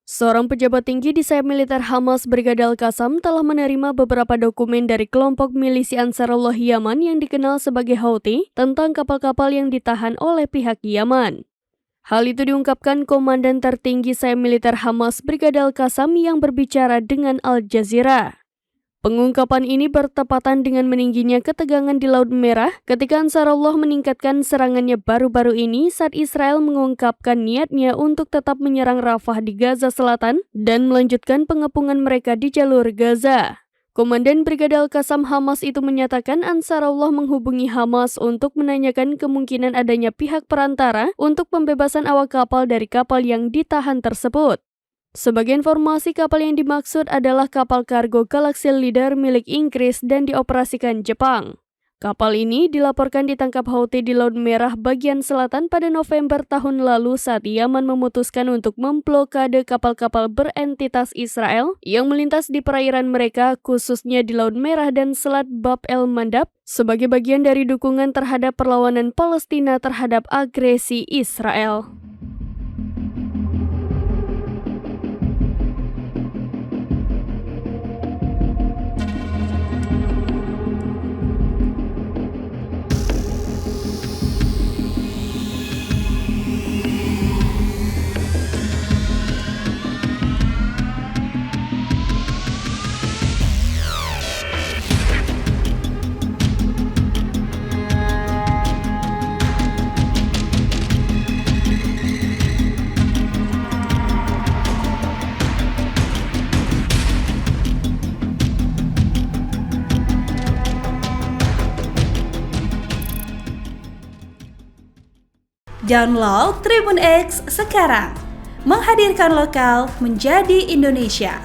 Seorang pejabat tinggi di sayap militer Hamas Brigade Al-Qassam telah menerima beberapa dokumen dari kelompok milisi Ansarullah Yaman yang dikenal sebagai Houthi tentang kapal-kapal yang ditahan oleh pihak Yaman. Hal itu diungkapkan Komandan tertinggi sayap militer Hamas Brigade Al-Qassam yang berbicara dengan Al Jazeera. Pengungkapan ini bertepatan dengan meningginya ketegangan di Laut Merah ketika Ansarullah meningkatkan serangannya baru-baru ini saat Israel mengungkapkan niatnya untuk tetap menyerang Rafah di Gaza Selatan dan melanjutkan pengepungan mereka di jalur Gaza. Komandan Brigade Al-Qassam Hamas itu menyatakan Ansarullah menghubungi Hamas untuk menanyakan kemungkinan adanya pihak perantara untuk pembebasan awak kapal dari kapal yang ditahan tersebut. Sebagai informasi, kapal yang dimaksud adalah kapal kargo Galaxy Leader milik Inggris dan dioperasikan Jepang. Kapal ini dilaporkan ditangkap Houthi di Laut Merah bagian selatan pada November tahun lalu saat Yaman memutuskan untuk memblokade kapal-kapal berentitas Israel yang melintas di perairan mereka, khususnya di Laut Merah dan Selat Bab el-Mandab, sebagai bagian dari dukungan terhadap perlawanan Palestina terhadap agresi Israel. Download Tribun X sekarang, menghadirkan lokal menjadi Indonesia.